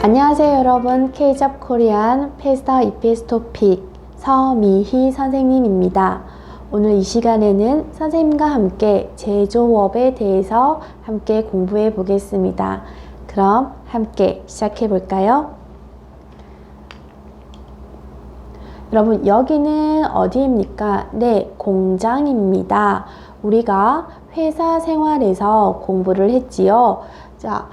안녕하세요 여러분, K-잡 코리안 페스터 EPS 토픽 서미희 선생님입니다. 오늘 이 시간에는 선생님과 함께 제조업에 대해서 함께 공부해 보겠습니다. 그럼 함께 시작해 볼까요? 여러분, 여기는 어디입니까? 네, 공장입니다. 우리가 회사 생활에서 공부를 했지요. 자,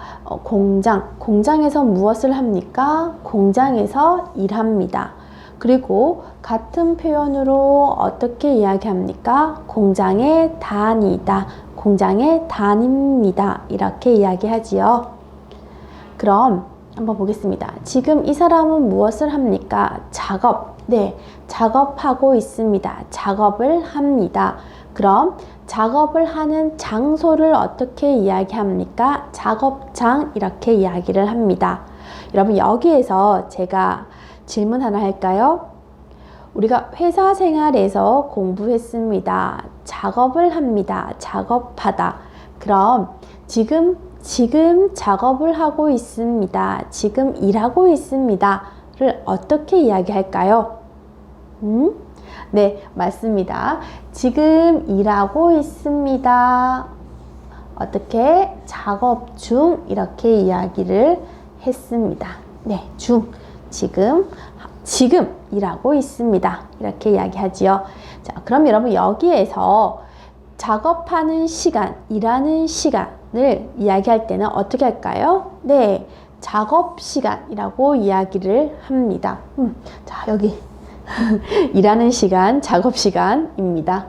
공장에서 무엇을 합니까? 공장에서 일합니다. 그리고 같은 표현으로 어떻게 이야기합니까? 공장에 다니다, 공장에 다닙니다. 이렇게 이야기하지요. 그럼 한번 보겠습니다. 지금 이 사람은 무엇을 합니까? 작업. 네, 작업하고 있습니다. 작업을 합니다. 그럼 작업을 하는 장소를 어떻게 이야기합니까? 작업장, 이렇게 이야기를 합니다. 여러분, 여기에서 제가 질문 하나 할까요? 우리가 회사 생활에서 공부했습니다. 작업을 합니다. 작업하다. 그럼 지금 작업을 하고 있습니다. 지금 일하고 있습니다를 어떻게 이야기할까요? 네, 맞습니다. 지금 일하고 있습니다. 어떻게? 작업 중, 이렇게 이야기를 했습니다. 네, 지금 일하고 있습니다. 이렇게 이야기하지요. 자, 그럼 여러분, 여기에서 작업하는 시간, 일하는 시간을 이야기할 때는 어떻게 할까요? 네, 작업 시간이라고 이야기를 합니다. 자, 여기 일하는 시간, 작업 시간입니다.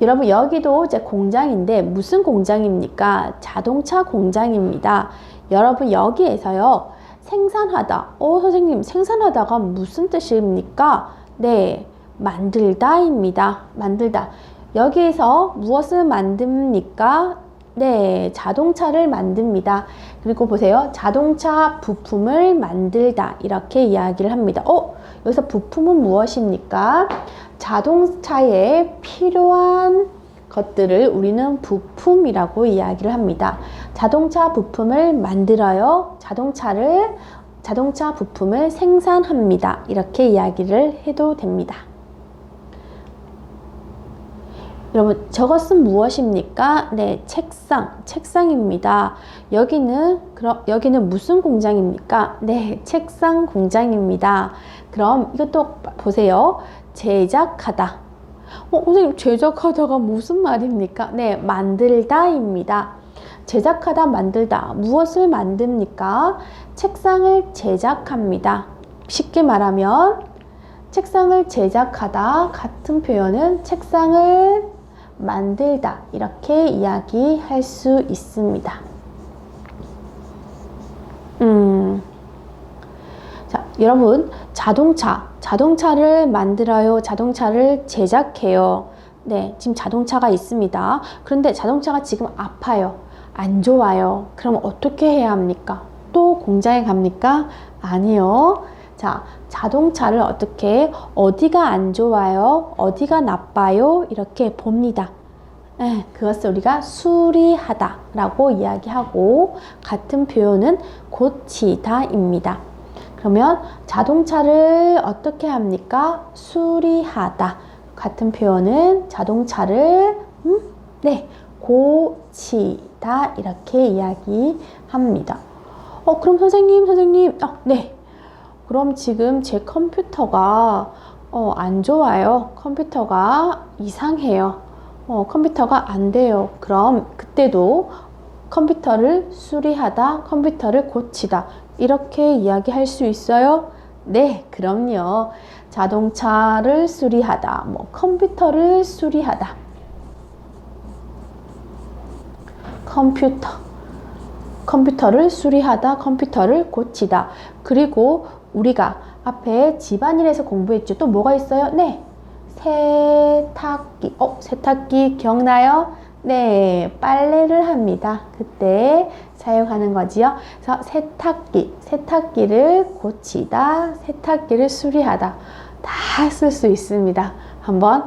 여러분, 여기도 이제 공장인데 무슨 공장입니까? 자동차 공장입니다. 여러분, 여기에서요, 생산하다. 선생님, 생산하다가 무슨 뜻입니까? 네, 만들다입니다. 만들다. 여기에서 무엇을 만듭니까? 네, 자동차를 만듭니다. 그리고 보세요. 자동차 부품을 만들다. 이렇게 이야기를 합니다. 여기서 부품은 무엇입니까? 자동차에 필요한 것들을 우리는 부품이라고 이야기를 합니다. 자동차 부품을 만들어요. 자동차 부품을 생산합니다. 이렇게 이야기를 해도 됩니다. 여러분, 저것은 무엇입니까? 네, 책상입니다. 여기는 무슨 공장입니까? 네, 책상 공장입니다. 그럼 이것도 보세요. 제작하다. 선생님, 제작하다가 무슨 말입니까? 네, 만들다입니다. 제작하다, 만들다. 무엇을 만듭니까? 책상을 제작합니다. 쉽게 말하면 책상을 제작하다, 같은 표현은 책상을 만들다, 이렇게 이야기할 수 있습니다. 자, 여러분, 자동차를 만들어요. 자동차를 제작해요. 네, 지금 자동차가 있습니다. 그런데 자동차가 지금 아파요. 안 좋아요. 그럼 어떻게 해야 합니까? 또 공장에 갑니까? 아니요. 자, 자동차를 어디가 안 좋아요? 어디가 나빠요? 이렇게 봅니다. 그것을 우리가 수리하다 라고 이야기하고, 같은 표현은 고치다 입니다. 그러면 자동차를 어떻게 합니까? 수리하다. 같은 표현은 자동차를 고치다, 이렇게 이야기합니다. 그럼 선생님, 네. 그럼 지금 제 컴퓨터가 안 좋아요. 컴퓨터가 이상해요. 컴퓨터가 안 돼요. 그럼 그때도 컴퓨터를 수리하다, 컴퓨터를 고치다, 이렇게 이야기할 수 있어요? 네, 그럼요. 자동차를 수리하다, 컴퓨터를 수리하다. 컴퓨터를 수리하다, 컴퓨터를 고치다. 그리고 우리가 앞에 집안일에서 공부했죠. 또 뭐가 있어요? 네, 세탁기. 세탁기 기억나요? 네, 빨래를 합니다. 그때 사용하는 거지요. 그래서 세탁기를 고치다, 세탁기를 수리하다, 다 쓸 수 있습니다. 한번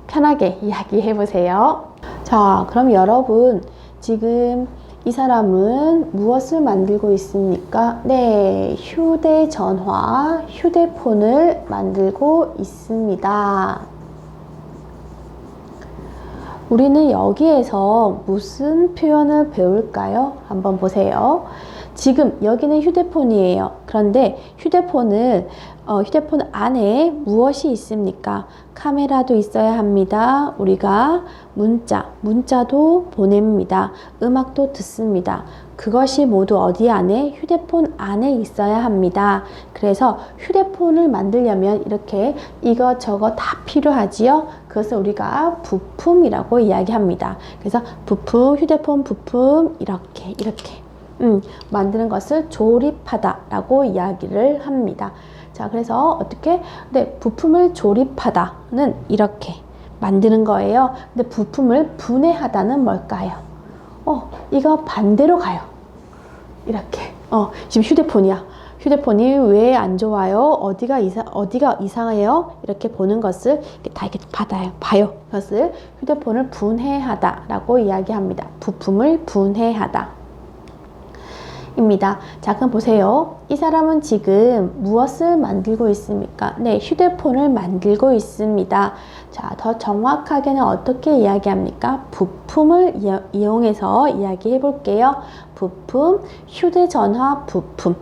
편하게 이야기해 보세요. 자, 그럼 여러분, 지금 이 사람은 무엇을 만들고 있습니까? 네, 휴대전화, 휴대폰을 만들고 있습니다. 우리는 여기에서 무슨 표현을 배울까요? 한번 보세요. 지금 여기는 휴대폰이에요. 그런데 휴대폰 안에 무엇이 있습니까? 카메라도 있어야 합니다. 우리가 문자도 보냅니다. 음악도 듣습니다. 그것이 모두 어디 안에? 휴대폰 안에 있어야 합니다. 그래서 휴대폰을 만들려면 이렇게 이것저것 다 필요하지요. 그것을 우리가 부품이라고 이야기합니다. 그래서 부품, 휴대폰 부품 이렇게 만드는 것을 조립하다라고 이야기를 합니다. 자, 그래서 어떻게? 네, 부품을 조립하다는 이렇게 만드는 거예요. 근데 부품을 분해하다는 뭘까요? 이거 반대로 가요. 이렇게. 지금 휴대폰이야. 휴대폰이 왜 안 좋아요? 어디가 이상해요? 이렇게 보는 것을 다 이렇게 봐요. 그것을 휴대폰을 분해하다라고 이야기합니다. 부품을 분해하다. 입니다. 자, 그럼 보세요. 이 사람은 지금 무엇을 만들고 있습니까? 네, 휴대폰을 만들고 있습니다. 자, 더 정확하게는 어떻게 이야기합니까? 부품을 이용해서 이야기해 볼게요. 부품, 휴대전화 부품.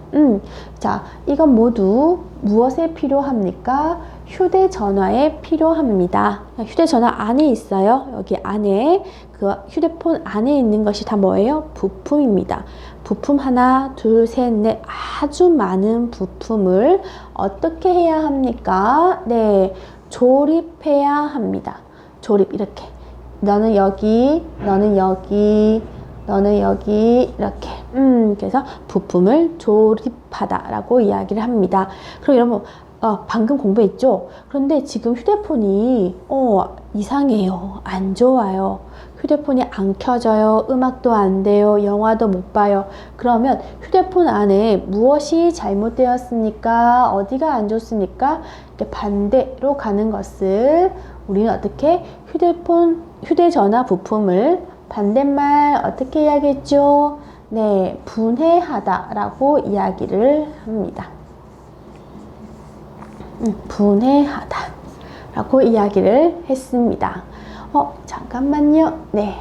자, 이건 모두 무엇에 필요합니까? 휴대전화에 필요합니다. 휴대전화 안에 있어요. 여기 안에 그 휴대폰 안에 있는 것이 다 뭐예요? 부품입니다. 부품 하나, 둘, 셋, 넷 아주 많은 부품을 어떻게 해야 합니까? 네, 조립해야 합니다. 조립 이렇게. 너는 여기, 너는 여기, 너는 여기 이렇게. 그래서 부품을 조립하다라고 이야기를 합니다. 그럼 여러분 방금 공부했죠? 그런데 지금 휴대폰이 이상해요. 안 좋아요. 휴대폰이 안 켜져요. 음악도 안 돼요. 영화도 못 봐요. 그러면 휴대폰 안에 무엇이 잘못되었습니까? 어디가 안 좋습니까? 이렇게 반대로 가는 것을 우리는 어떻게 휴대전화 부품을 반대말 어떻게 이야기했죠? 네, 분해하다라고 이야기를 합니다. 분해하다라고 이야기를 했습니다. 잠깐만요. 네.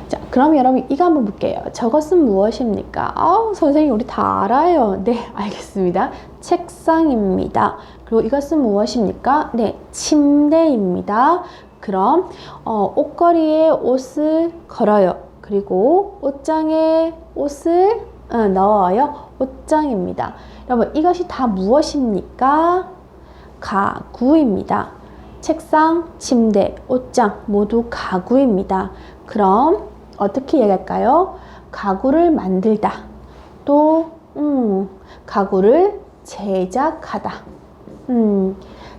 자, 그럼 여러분 이거 한번 볼게요. 저것은 무엇입니까? 선생님 우리 다 알아요. 네, 알겠습니다. 책상입니다. 그리고 이것은 무엇입니까? 네, 침대입니다. 그럼 옷걸이에 옷을 걸어요. 그리고 옷장에 옷을 넣어요. 옷장입니다. 여러분 이것이 다 무엇입니까? 가구입니다. 책상, 침대, 옷장 모두 가구입니다. 그럼 어떻게 얘기할까요? 가구를 만들다. 또 가구를 제작하다.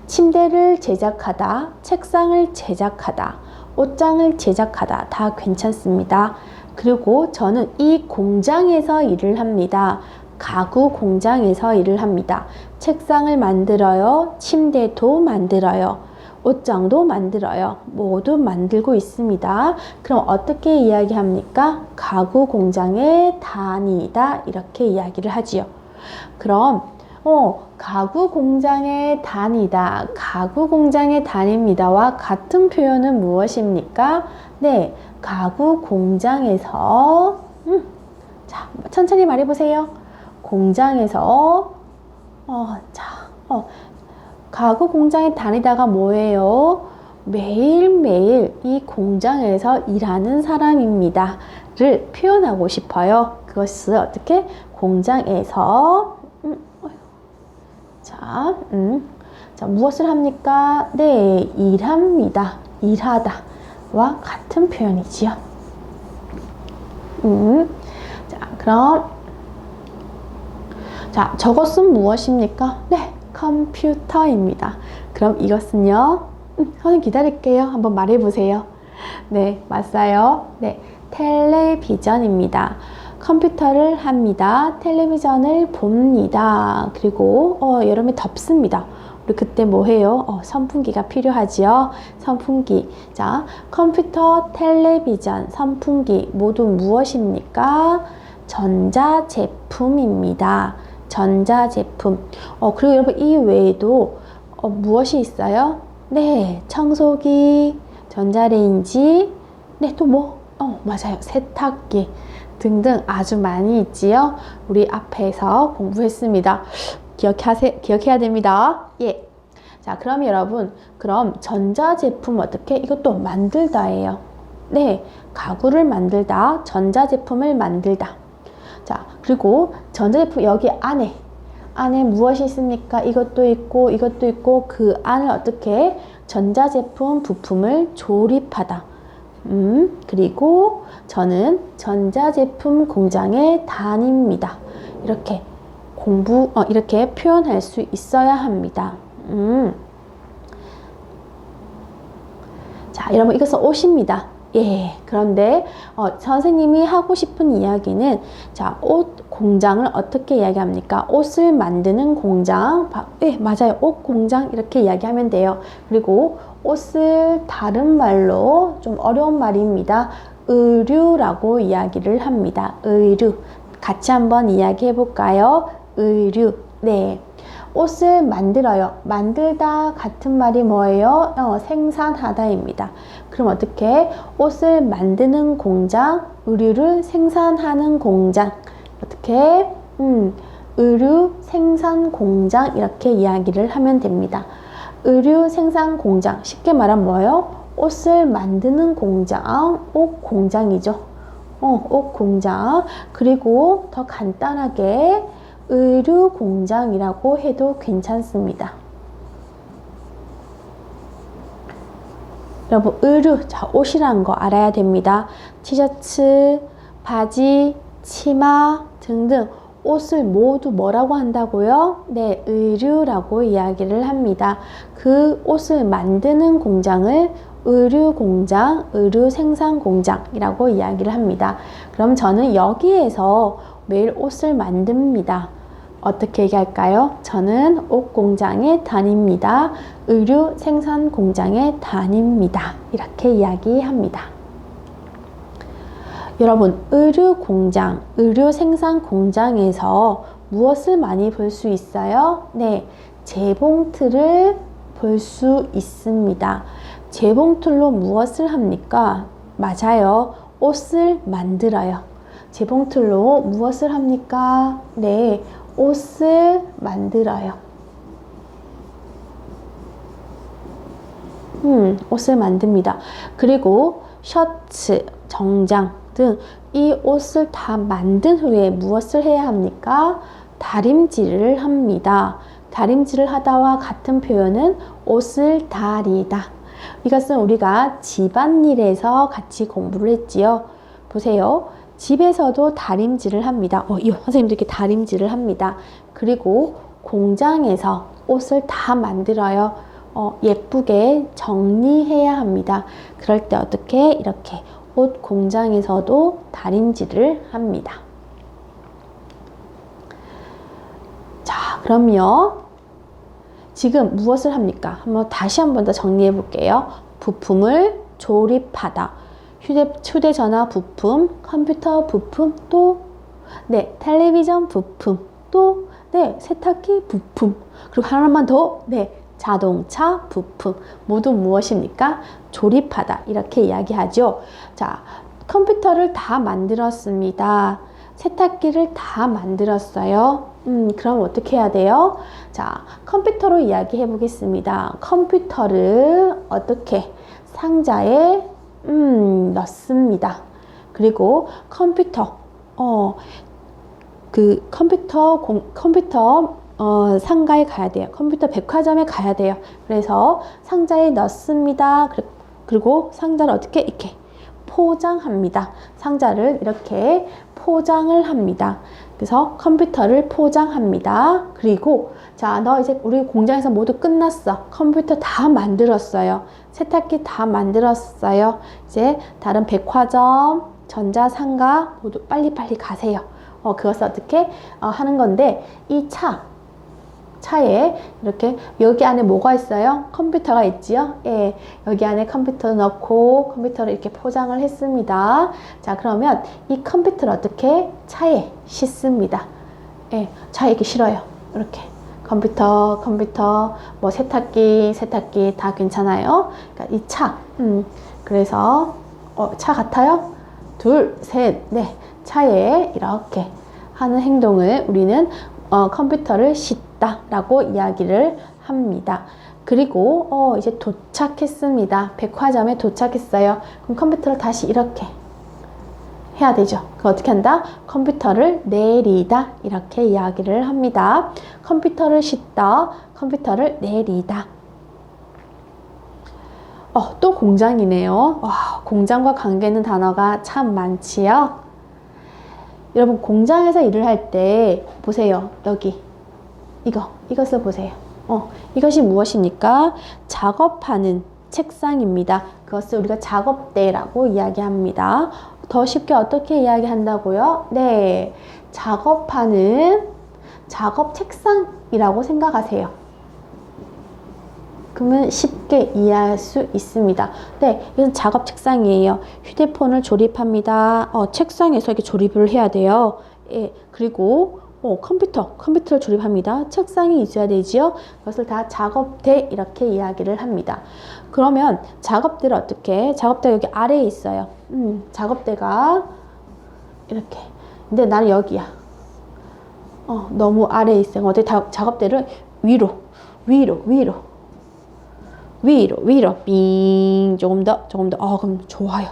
침대를 제작하다. 책상을 제작하다. 옷장을 제작하다. 다 괜찮습니다. 그리고 저는 이 공장에서 일을 합니다. 가구 공장에서 일을 합니다. 책상을 만들어요. 침대도 만들어요. 옷장도 만들어요. 모두 만들고 있습니다. 그럼 어떻게 이야기합니까? 가구 공장에 다니다. 이렇게 이야기를 하지요. 그럼 가구 공장에 다니다. 가구 공장에 다닙니다와 같은 표현은 무엇입니까? 네, 가구 공장에서 자, 천천히 말해보세요. 공장에서 가구 공장에 다니다가 뭐예요? 매일매일 이 공장에서 일하는 사람입니다 를 표현하고 싶어요. 그것을 어떻게? 공장에서 자, 무엇을 합니까? 네, 일합니다. 일하다와 같은 표현이지요. 자, 그럼 자, 저것은 무엇입니까? 네, 컴퓨터입니다. 그럼 이것은요? 선생님 기다릴게요. 한번 말해보세요. 네, 맞아요. 네, 텔레비전입니다. 컴퓨터를 합니다. 텔레비전을 봅니다. 그리고 여름에 덥습니다. 우리 그때 뭐 해요? 선풍기가 필요하지요. 선풍기. 자, 컴퓨터, 텔레비전, 선풍기 모두 무엇입니까? 전자제품입니다. 전자제품. 그리고 여러분 이 외에도 무엇이 있어요? 네, 청소기, 전자레인지, 네, 또 뭐? 맞아요. 세탁기 등등 아주 많이 있지요. 우리 앞에서 공부했습니다. 기억해야 됩니다. 예. 자, 그럼 여러분, 그럼 전자제품 어떻게? 이것도 만들다예요. 네, 가구를 만들다, 전자제품을 만들다. 자, 그리고 전자제품 여기 안에 무엇이 있습니까? 이것도 있고 이것도 있고 그 안을 어떻게 전자제품 부품을 조립하다. 그리고 저는 전자제품 공장에 다닙니다. 이렇게 이렇게 표현할 수 있어야 합니다. 자, 여러분 이것은 옷입니다. 예, 그런데 선생님이 하고 싶은 이야기는 자, 옷 공장을 어떻게 이야기합니까? 옷을 만드는 공장. 예, 맞아요. 옷 공장 이렇게 이야기하면 돼요. 그리고 옷을 다른 말로 좀 어려운 말입니다. 의류라고 이야기를 합니다. 의류. 같이 한번 이야기해 볼까요? 의류. 네. 옷을 만들어요. 만들다 같은 말이 뭐예요? 생산하다입니다. 그럼 어떻게? 옷을 만드는 공장, 의류를 생산하는 공장. 어떻게? 의류 생산 공장 이렇게 이야기를 하면 됩니다. 의류 생산 공장. 쉽게 말하면 뭐예요? 옷을 만드는 공장, 옷 공장이죠. 옷 공장. 그리고 더 간단하게 의류 공장이라고 해도 괜찮습니다. 여러분, 의류, 자, 옷이란 거 알아야 됩니다. 티셔츠, 바지, 치마 등등 옷을 모두 뭐라고 한다고요? 네, 의류라고 이야기를 합니다. 그 옷을 만드는 공장을 의류 공장, 의류 생산 공장이라고 이야기를 합니다. 그럼 저는 여기에서 매일 옷을 만듭니다. 어떻게 얘기할까요? 저는 옷 공장에 다닙니다. 의류 생산 공장에 다닙니다. 이렇게 이야기합니다. 여러분, 의류 공장, 의류 생산 공장에서 무엇을 많이 볼 수 있어요? 네, 재봉틀을 볼 수 있습니다. 재봉틀로 무엇을 합니까? 맞아요. 옷을 만들어요. 재봉틀로 무엇을 합니까? 네, 옷을 만들어요. 옷을 만듭니다. 그리고 셔츠, 정장 등 이 옷을 다 만든 후에 무엇을 해야 합니까? 다림질을 합니다. 다림질을 하다와 같은 표현은 옷을 다리다. 이것은 우리가 집안일에서 같이 공부를 했지요. 보세요. 집에서도 다림질을 합니다. 이 선생님도 이렇게 다림질을 합니다. 그리고 공장에서 옷을 다 만들어요. 예쁘게 정리해야 합니다. 그럴 때 어떻게? 이렇게 옷 공장에서도 다림질을 합니다. 자, 그럼요. 지금 무엇을 합니까? 다시 한 번 더 정리해 볼게요. 부품을 조립하다. 휴대전화 부품, 컴퓨터 부품, 또 네, 텔레비전 부품, 또 네, 세탁기 부품. 그리고 하나만 더, 네, 자동차 부품. 모두 무엇입니까? 조립하다. 이렇게 이야기하죠. 자, 컴퓨터를 다 만들었습니다. 세탁기를 다 만들었어요. 그럼 어떻게 해야 돼요? 자, 컴퓨터로 이야기해 보겠습니다. 컴퓨터를 어떻게? 상자에 넣습니다. 그리고 컴퓨터 상가에 가야 돼요. 컴퓨터 백화점에 가야 돼요. 그래서 상자에 넣습니다. 그리고 상자를 어떻게? 이렇게 포장합니다. 상자를 이렇게 포장을 합니다. 그래서 컴퓨터를 포장합니다. 그리고 자, 너 이제 우리 공장에서 모두 끝났어. 컴퓨터 다 만들었어요. 세탁기 다 만들었어요. 이제 다른 백화점, 전자상가 모두 빨리빨리 가세요. 그것을 어떻게 하는 건데 이 차에 이렇게 여기 안에 뭐가 있어요? 컴퓨터가 있지요? 예, 여기 안에 컴퓨터 넣고 컴퓨터를 이렇게 포장을 했습니다. 자, 그러면 이 컴퓨터를 어떻게 차에 싣습니다. 예, 차에 이렇게 실어요. 이렇게 컴퓨터, 뭐 세탁기 다 괜찮아요. 그러니까 이 차, 그래서 차 같아요? 둘, 셋, 넷. 차에 이렇게 하는 행동을 우리는 컴퓨터를 싣다 라고 이야기를 합니다. 그리고 이제 도착했습니다. 백화점에 도착했어요. 그럼 컴퓨터를 다시 이렇게 해야 되죠. 그 어떻게 한다? 컴퓨터를 내리다 이렇게 이야기를 합니다. 컴퓨터를 싣다, 컴퓨터를 내리다. 또 공장이네요. 와, 공장과 관계있는 단어가 참 많지요. 여러분, 공장에서 일을 할 때 보세요. 여기 이것을 보세요. 이것이 무엇입니까? 작업하는 책상입니다. 그것을 우리가 작업대라고 이야기합니다. 더 쉽게 어떻게 이야기한다고요? 네, 작업하는 작업 책상이라고 생각하세요. 그러면 쉽게 이해할 수 있습니다. 네, 이건 작업 책상이에요. 휴대폰을 조립합니다. 책상에서 이렇게 조립을 해야 돼요. 예, 그리고 컴퓨터를 조립합니다. 책상이 있어야 되지요. 그것을 다 작업대 이렇게 이야기를 합니다. 그러면 작업대를 어떻게? 작업대가 여기 아래에 있어요. 작업대가 이렇게. 근데 나는 여기야. 너무 아래에 있어요. 어떻게 작업대를 위로 빙 조금 더 그럼 좋아요.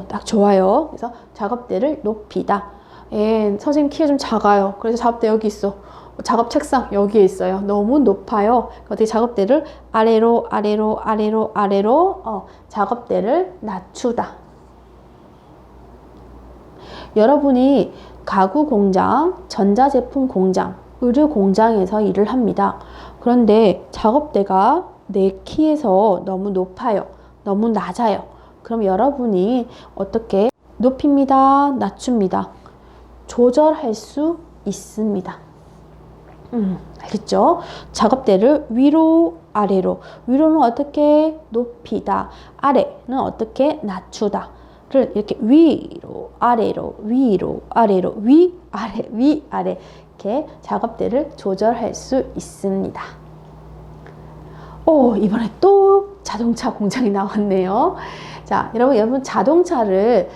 딱 좋아요. 그래서 작업대를 높이다. 선생님 키가 좀 작아요. 그래서 작업대 여기 있어. 작업 책상 여기에 있어요. 너무 높아요. 어떻게 작업대를 아래로 작업대를 낮추다. 여러분이 가구 공장, 전자제품 공장, 의류 공장에서 일을 합니다. 그런데 작업대가 내 키에서 너무 높아요. 너무 낮아요. 그럼 여러분이 어떻게 높입니다, 낮춥니다. 조절할 수 있습니다. 알겠죠? 작업대를 위로, 아래로. 위로는 어떻게 높이다. 아래는 어떻게 낮추다를 이렇게 위로, 아래로, 위, 아래. 이렇게 작업대를 조절할 수 있습니다. 이번에 또 자동차 공장이 나왔네요. 자, 여러분 자동차를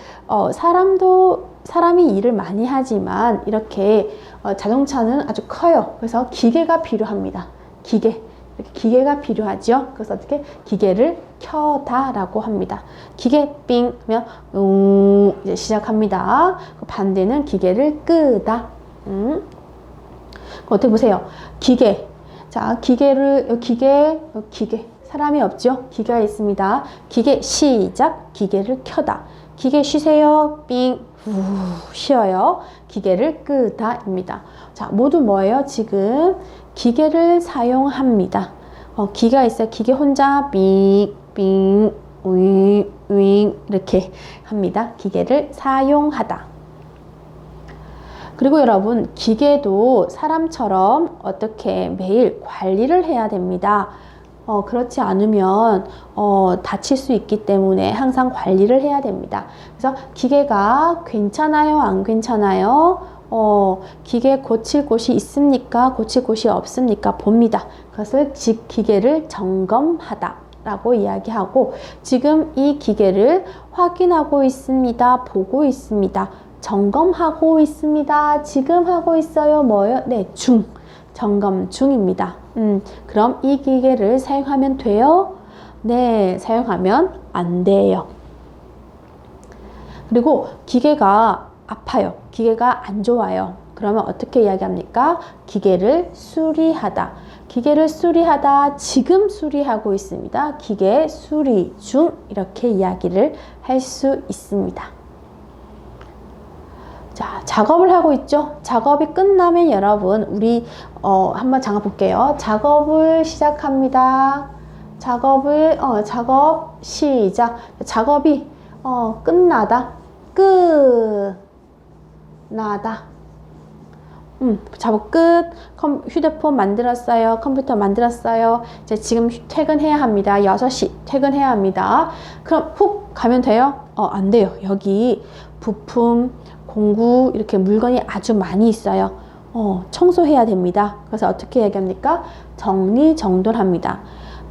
사람이 일을 많이 하지만 이렇게 자동차는 아주 커요. 그래서 기계가 필요합니다. 기계가 필요하죠. 그래서 어떻게 기계를 켜다라고 합니다. 기계 삥 하면 이제 시작합니다. 반대는 기계를 끄다. 어떻게 보세요? 기계. 자, 기계 사람이 없죠? 기계가 있습니다. 기계 시작, 기계를 켜다. 기계 쉬세요, 삥, 쉬어요. 기계를 끄다입니다. 자, 모두 뭐예요? 지금 기계를 사용합니다. 기계가 있어요. 기계 혼자 삥, 윙 이렇게 합니다. 기계를 사용하다. 그리고 여러분, 기계도 사람처럼 어떻게 매일 관리를 해야 됩니다. 그렇지 않으면 다칠 수 있기 때문에 항상 관리를 해야 됩니다. 그래서 기계가 괜찮아요, 안 괜찮아요? 기계 고칠 곳이 있습니까? 고칠 곳이 없습니까? 봅니다. 그것을 기계를 점검하다 라고 이야기하고, 지금 이 기계를 확인하고 있습니다. 보고 있습니다. 점검하고 있습니다. 지금 하고 있어요. 뭐요? 네, 점검 중입니다. 그럼 이 기계를 사용하면 돼요? 네, 사용하면 안 돼요. 그리고 기계가 아파요. 기계가 안 좋아요. 그러면 어떻게 이야기합니까? 기계를 수리하다. 기계를 수리하다. 지금 수리하고 있습니다. 기계 수리 중 이렇게 이야기를 할 수 있습니다. 자, 작업을 하고 있죠. 작업이 끝나면 여러분, 우리 한번 작업 볼게요. 작업을 시작합니다. 작업 시작. 작업이 끝나다. 끝나다. 작업 끝. 휴대폰 만들었어요. 컴퓨터 만들었어요. 이제 지금 퇴근해야 합니다. 6시 퇴근해야 합니다. 그럼 훅 가면 돼요? 안 돼요. 여기 부품, 공구 이렇게 물건이 아주 많이 있어요. 청소해야 됩니다. 그래서 어떻게 얘기합니까? 정리정돈합니다.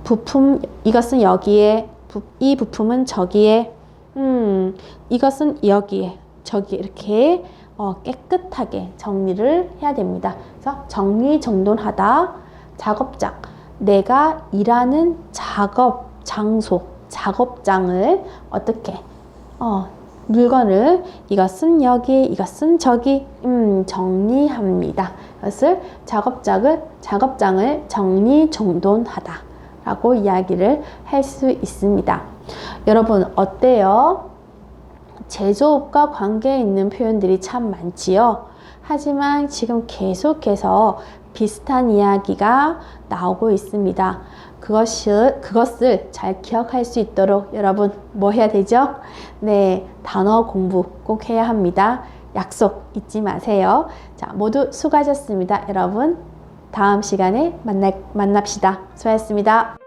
부품, 이것은 여기에, 이 부품은 저기에, 이것은 여기에, 저기에 이렇게 깨끗하게 정리를 해야 됩니다. 그래서 정리정돈하다, 작업장, 내가 일하는 작업 장소, 작업장을 어떻게 물건을 이것은 여기, 이것은 저기 정리합니다. 그것을 작업장을 정리정돈하다 라고 이야기를 할 수 있습니다. 여러분 어때요? 제조업과 관계에 있는 표현들이 참 많지요. 하지만 지금 계속해서 비슷한 이야기가 나오고 있습니다. 그것을 잘 기억할 수 있도록 여러분 뭐 해야 되죠? 네, 단어 공부 꼭 해야 합니다. 약속 잊지 마세요. 자, 모두 수고하셨습니다. 여러분 다음 시간에 만납시다. 수고하셨습니다.